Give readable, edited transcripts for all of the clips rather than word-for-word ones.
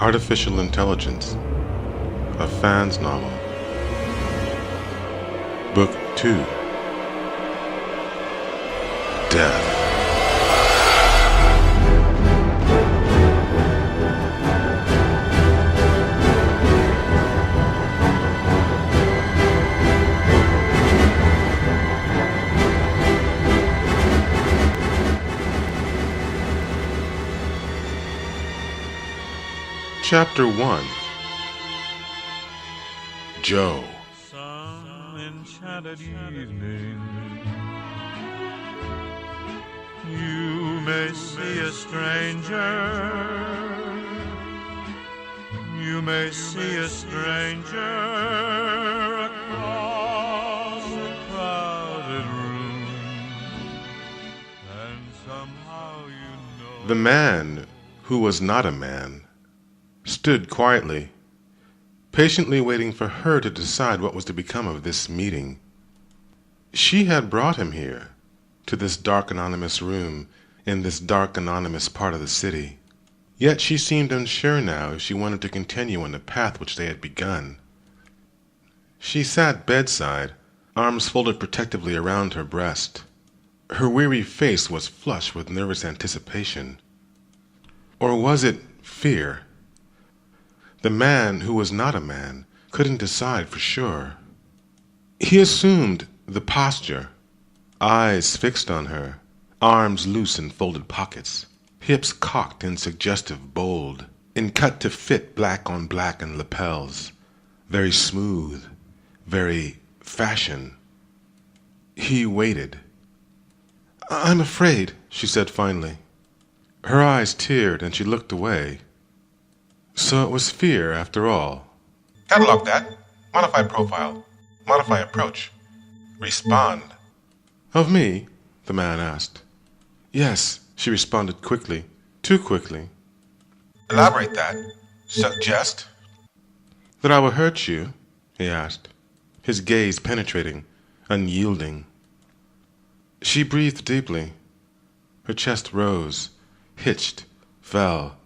Artificial Intelligence, a fan's novel. Book 2. Death. Chapter 1. Joe. Some enchanted evening, you may see a stranger. You may see a stranger across a crowded room, and somehow you know. The man who was not a man stood quietly, patiently waiting for her to decide what was to become of this meeting. She had brought him here, to this dark anonymous room in this dark anonymous part of the city. Yet she seemed unsure now if she wanted to continue on the path which they had begun. She sat bedside, arms folded protectively around her breast. Her weary face was flushed with nervous anticipation. Or was it fear? The man who was not a man couldn't decide for sure. He assumed the posture, eyes fixed on her, arms loose in folded pockets, hips cocked and suggestive bold, and cut to fit black on black and lapels, very smooth, very fashion. He waited. "I'm afraid," she said finally. Her eyes teared and she looked away. So it was fear, after all. Catalog that. Modify profile. Modify approach. Respond. Of me? The man asked. Yes, she responded quickly. Too quickly. Elaborate that. Suggest. That I will hurt you? He asked, his gaze penetrating, unyielding. She breathed deeply. Her chest rose, hitched, fell.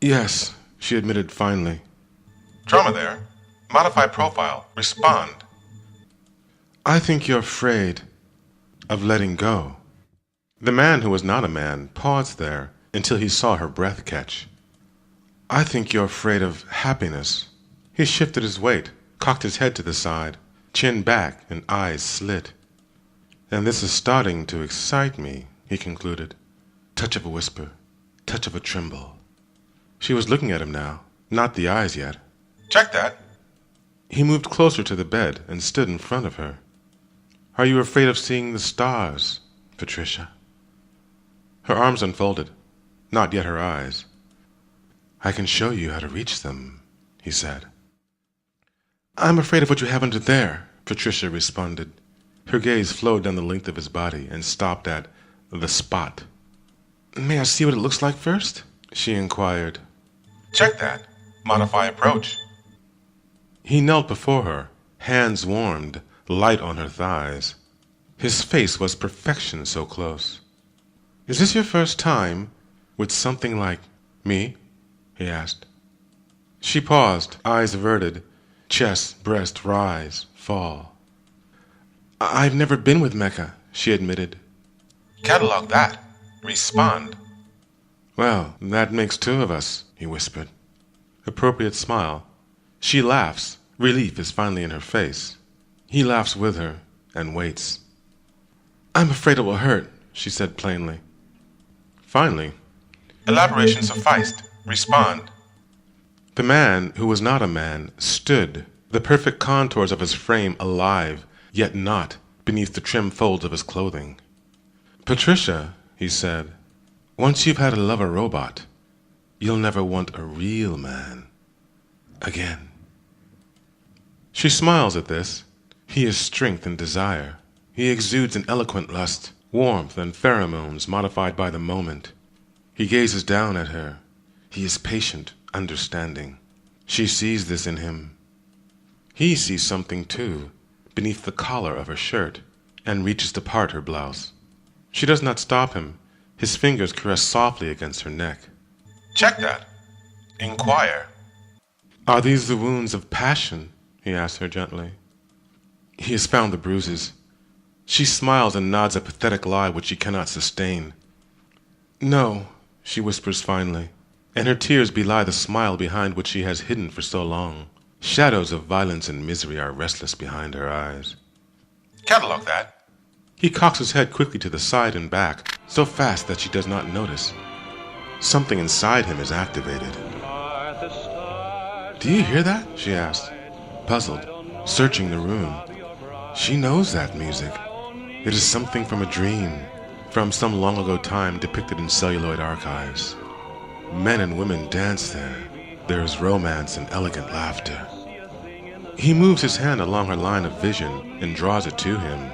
Yes, she admitted finally. Trauma there. Modify profile. Respond. I think you're afraid of letting go. The man who was not a man paused there until he saw her breath catch. I think you're afraid of happiness. He shifted his weight, cocked his head to the side, chin back and eyes slit. And this is starting to excite me, he concluded. Touch of a whisper, touch of a tremble. She was looking at him now, not the eyes yet. Check that. He moved closer to the bed and stood in front of her. Are you afraid of seeing the stars, Patricia? Her arms unfolded, not yet her eyes. I can show you how to reach them, he said. I'm afraid of what you have under there, Patricia responded. Her gaze flowed down the length of his body and stopped at the spot. May I see what it looks like first? She inquired. Check that. Modify approach. He knelt before her, hands warmed, light on her thighs. His face was perfection so close. Is this your first time with something like me? He asked. She paused, eyes averted, chest, breast rise, fall. I've never been with Mecha, she admitted. Catalog that. Respond. Well, that makes two of us, he whispered. Appropriate smile. She laughs. Relief is finally in her face. He laughs with her and waits. I'm afraid it will hurt, she said plainly. Finally, elaboration sufficed. Respond. The man who was not a man stood, the perfect contours of his frame alive, yet not beneath the trim folds of his clothing. Patricia, he said, once you've had to love a robot, you'll never want a real man again. She smiles at this. He is strength and desire. He exudes an eloquent lust, warmth and pheromones modified by the moment. He gazes down at her. He is patient, understanding. She sees this in him. He sees something too, beneath the collar of her shirt, and reaches to part her blouse. She does not stop him. His fingers caress softly against her neck. Check that. Inquire. Are these the wounds of passion? He asks her gently. He has found the bruises. She smiles and nods a pathetic lie which she cannot sustain. No, she whispers finally, and her tears belie the smile behind which she has hidden for so long. Shadows of violence and misery are restless behind her eyes. Catalog that. He cocks his head quickly to the side and back, so fast that she does not notice. Something inside him is activated. Do you hear that? She asks, puzzled, searching the room. She knows that music. It is something from a dream, from some long ago time depicted in celluloid archives. Men and women dance there. There is romance and elegant laughter. He moves his hand along her line of vision and draws it to him.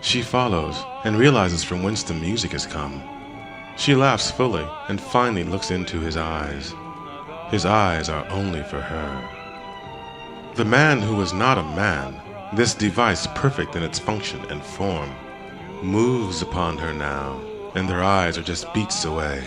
She follows and realizes from whence the music has come. She laughs fully and finally looks into his eyes. His eyes are only for her. The man who is not a man, this device perfect in its function and form, moves upon her now, and their eyes are just beats away.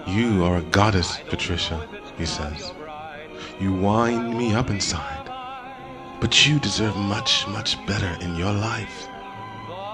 You are a goddess, Patricia, he says. You wind me up inside, but you deserve much, much better in your life.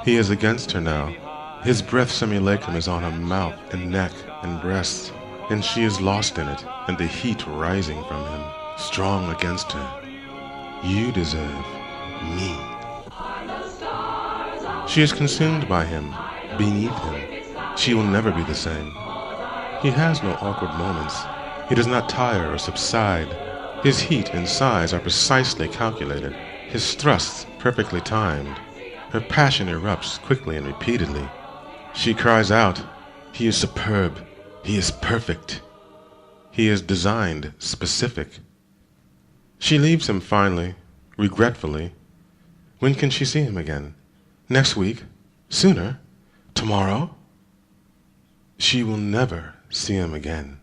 He is against her now. His breath simulacrum is on her mouth and neck and breasts, and she is lost in it, and the heat rising from him, strong against her. You deserve me. She is consumed by him, beneath him. She will never be the same. He has no awkward moments. He does not tire or subside. His heat and size are precisely calculated, his thrusts perfectly timed. Her passion erupts quickly and repeatedly. She cries out, he is superb, he is perfect. He is designed specific. She leaves him finally, regretfully. When can she see him again? Next week? Sooner? Tomorrow? She will never see him again.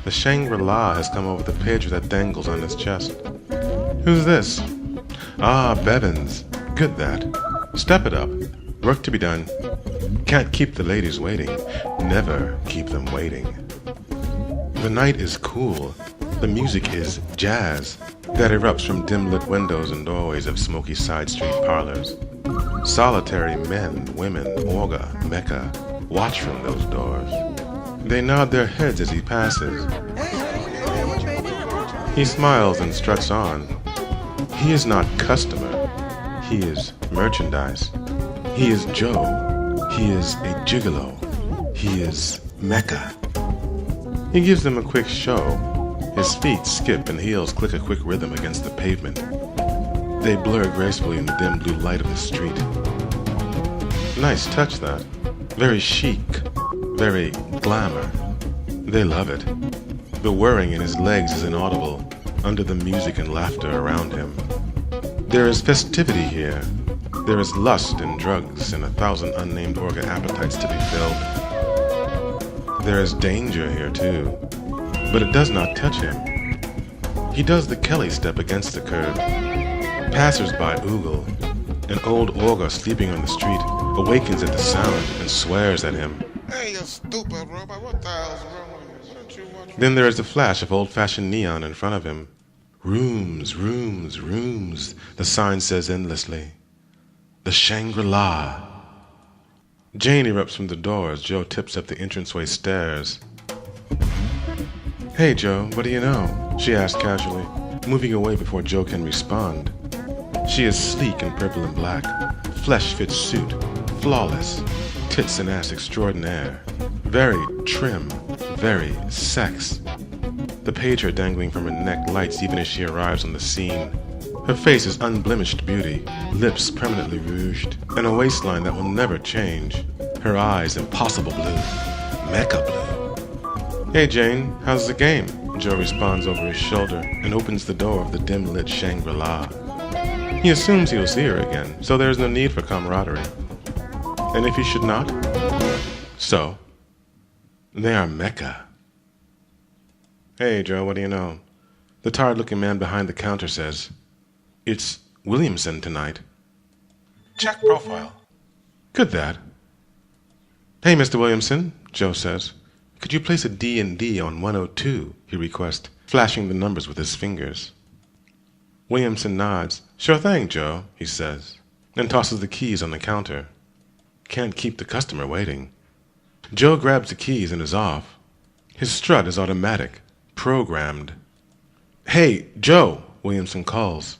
The ShangriLa has come over the page that dangles on his chest. Who's this? Ah, Bevins. Good that. Step it up. Work to be done. Can't keep the ladies waiting. Never keep them waiting. The night is cool. The music is jazz that erupts from dim-lit windows and doorways of smoky side street parlors. Solitary men, women, Olga, Mecha, watch from those doors. They nod their heads as he passes. He smiles and struts on. He is not customer. He is merchandise. He is Joe. He is a gigolo. He is Mecha. He gives them a quick show. His feet skip and heels click a quick rhythm against the pavement. They blur gracefully in the dim blue light of the street. Nice touch, that. Very chic. Very glamour. They love it. The whirring in his legs is inaudible under the music and laughter around him. There is festivity here. There is lust and drugs and 1,000 unnamed organ appetites to be filled. There is danger here too, but it does not touch him. He does the Kelly step against the curb. Passers-by oogle. An old Olga sleeping on the street awakens at the sound and swears at him. Hey, you stupid robot, what the hell's wrong with you? Don't you watch? Then there is a flash of old-fashioned neon in front of him. Rooms, rooms, rooms, the sign says endlessly. The ShangriLa. Jane erupts from the door as Joe tips up the entranceway stairs. Hey, Joe, what do you know? She asks casually, moving away before Joe can respond. She is sleek in purple and black, flesh-fit suit, flawless, tits and ass extraordinaire, very trim, very sex. The pager dangling from her neck lights even as she arrives on the scene. Her face is unblemished beauty, lips permanently rouged, and a waistline that will never change. Her eyes impossible blue, Mecha blue. Hey Jane, how's the game? Joe responds over his shoulder and opens the door of the dim-lit ShangriLa. He assumes he'll see her again, so there is no need for camaraderie. And if he should not? So, they are Mecha. Hey, Joe, what do you know? The tired-looking man behind the counter says, It's Williamson tonight. Check profile. Good that. Hey, Mr. Williamson, Joe says, Could you place a D&D on 102, he requests, flashing the numbers with his fingers. Williamson nods. Sure thing, Joe, he says, and tosses the keys on the counter. Can't keep the customer waiting. Joe grabs the keys and is off. His strut is automatic, programmed. Hey, Joe, Williamson calls.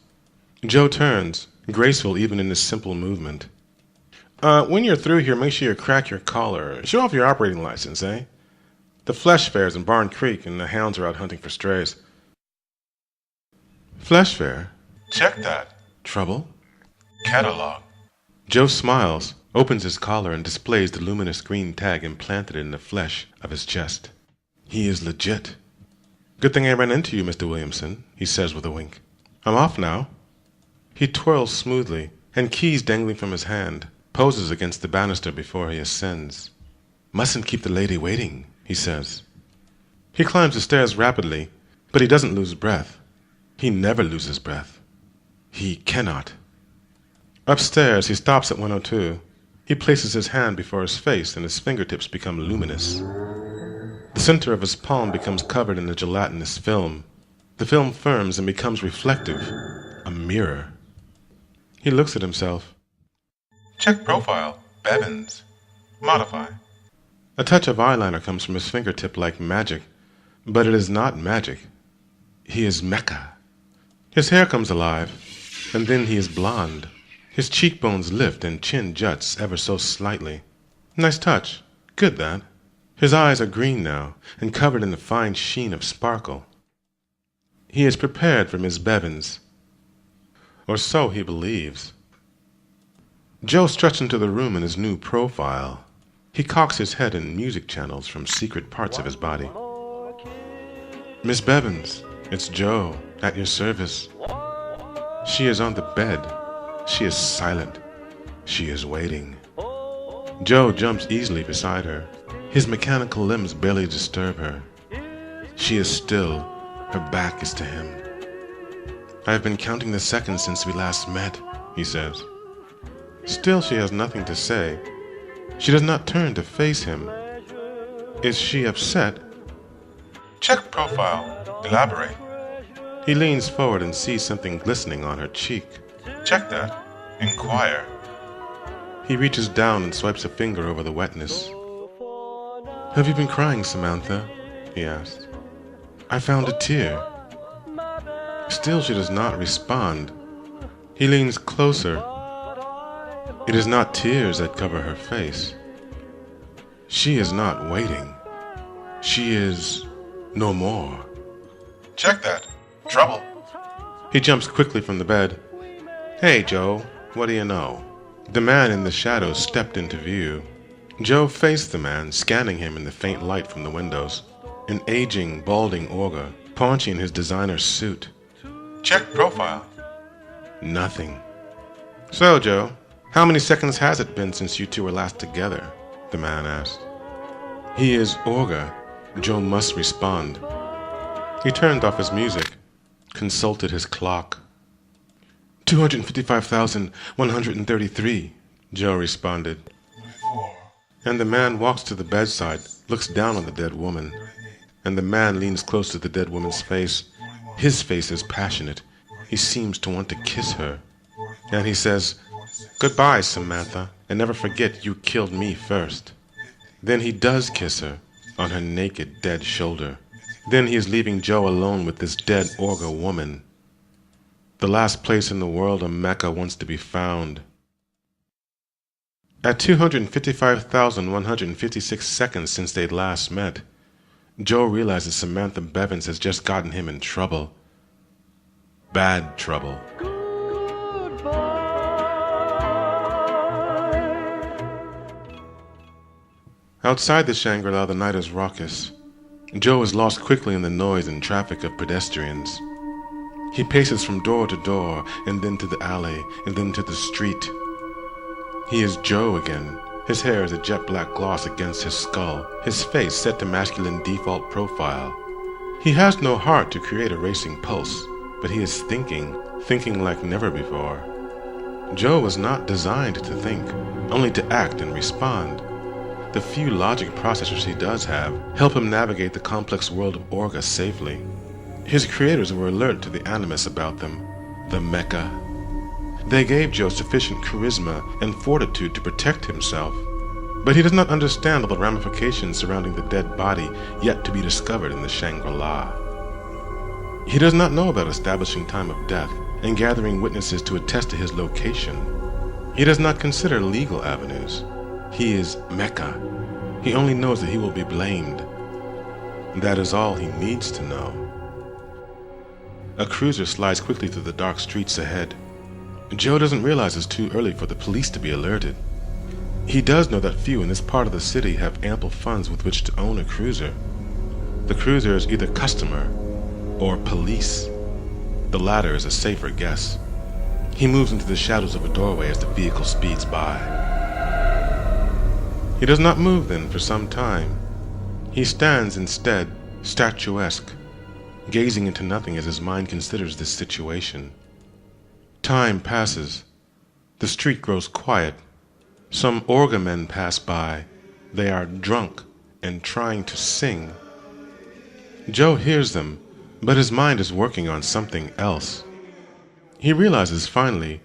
Joe turns, graceful even in his simple movement. When you're through here, make sure you crack your collar. Show off your operating license, eh? The Flesh Fair's in Barn Creek, and the hounds are out hunting for strays. Flesh Fair? Check that. Trouble? Catalog. Joe smiles, opens his collar, and displays the luminous green tag implanted in the flesh of his chest. He is legit. Good thing I ran into you, Mr. Williamson, he says with a wink. I'm off now. He twirls smoothly, and keys dangling from his hand, poses against the banister before he ascends. Mustn't keep the lady waiting, he says. He climbs the stairs rapidly, but he doesn't lose breath. He never loses breath. He cannot. Upstairs, he stops at 102. He places his hand before his face, and his fingertips become luminous. The center of his palm becomes covered in a gelatinous film. The film firms and becomes reflective, a mirror. He looks at himself. Check profile, Bevins. Modify. A touch of eyeliner comes from his fingertip like magic, but it is not magic. He is Mecha. His hair comes alive, and then he is blond. His cheekbones lift and chin juts ever so slightly. Nice touch. Good, that. His eyes are green now, and covered in a fine sheen of sparkle. He is prepared for Miss Bevins. Or so he believes. Joe struts into the room in his new profile. He cocks his head in music channels from secret parts of his body. Miss Bevins, it's Joe, at your service. She is on the bed. She is silent. She is waiting. Joe jumps easily beside her. His mechanical limbs barely disturb her. She is still. Her back is to him. I have been counting the seconds since we last met, he says. Still she has nothing to say. She does not turn to face him. Is she upset? Check profile. Elaborate. He leans forward and sees something glistening on her cheek. Check that. Inquire. He reaches down and swipes a finger over the wetness. Have you been crying, Samantha? He asks. I found a tear. Still she does not respond. He leans closer. It is not tears that cover her face. She is not waiting. She is no more. Check that. Trouble. He jumps quickly from the bed. Hey, Joe, what do you know? The man in the shadows stepped into view. Joe faced the man, scanning him in the faint light from the windows. An aging, balding ogre, paunchy in his designer suit. Check profile. Nothing. So, Joe, how many seconds has it been since you two were last together? The man asked. He is ogre. Joe must respond. He turned off his music, consulted his clock. 255,133, Joe responded. 24. And the man walks to the bedside, looks down on the dead woman. And the man leans close to the dead woman's face. His face is passionate. He seems to want to kiss her. And he says, Goodbye, Samantha, and never forget you killed me first. Then he does kiss her on her naked, dead shoulder. Then he is leaving Joe alone with this dead ogre woman. The last place in the world a Mecha wants to be found. At 255,156 seconds since they'd last met, Joe realizes Samantha Bevins has just gotten him in trouble. Bad trouble. Outside the ShangriLa, the night is raucous. Joe is lost quickly in the noise and traffic of pedestrians. He paces from door to door, and then to the alley, and then to the street. He is Joe again. His hair is a jet black gloss against his skull, his face set to masculine default profile. He has no heart to create a racing pulse, but he is thinking like never before. Joe was not designed to think, only to act and respond. the few logic processors he does have help him navigate the complex world of Orga safely. His creators were alert to the animus about them, the Mecha. They gave Joe sufficient charisma and fortitude to protect himself, but he does not understand all the ramifications surrounding the dead body yet to be discovered in the ShangriLa. He does not know about establishing time of death and gathering witnesses to attest to his location. He does not consider legal avenues. He is Mecha. He only knows that he will be blamed. That is all he needs to know. A cruiser slides quickly through the dark streets ahead. Joe doesn't realize it's too early for the police to be alerted. He does know that few in this part of the city have ample funds with which to own a cruiser. The cruiser is either customer or police. The latter is a safer guess. He moves into the shadows of a doorway as the vehicle speeds by. He does not move then for some time. He stands instead, statuesque, gazing into nothing as his mind considers this situation. Time passes. The street grows quiet. Some Orga men pass by. They are drunk and trying to sing. Joe hears them, but his mind is working on something else. He realizes finally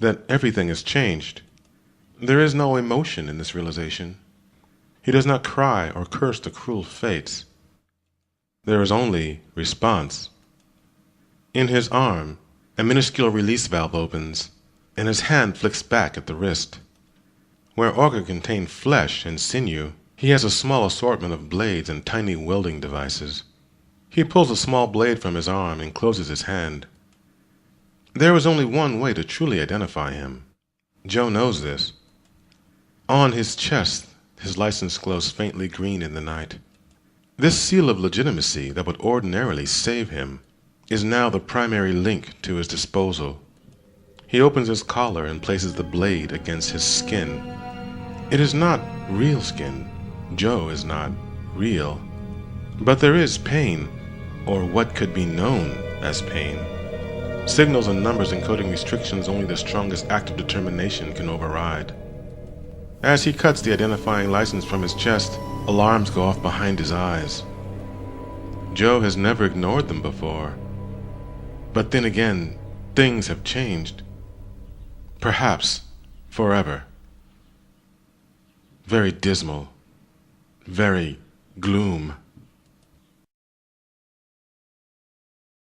that everything has changed. There is no emotion in this realization. He does not cry or curse the cruel fates. There is only response. In his arm, a minuscule release valve opens, and his hand flicks back at the wrist. Where Orga contained flesh and sinew, he has a small assortment of blades and tiny welding devices. He pulls a small blade from his arm and closes his hand. There is only one way to truly identify him. Joe knows this. On his chest, his license glows faintly green in the night. This seal of legitimacy that would ordinarily save him is now the primary link to his disposal. He opens his collar and places the blade against his skin. It is not real skin. Joe is not real. But there is pain, or what could be known as pain. Signals and numbers encoding restrictions only the strongest act of determination can override. As he cuts the identifying license from his chest, alarms go off behind his eyes. Joe has never ignored them before. But then again, things have changed. Perhaps forever. Very dismal. Very gloom.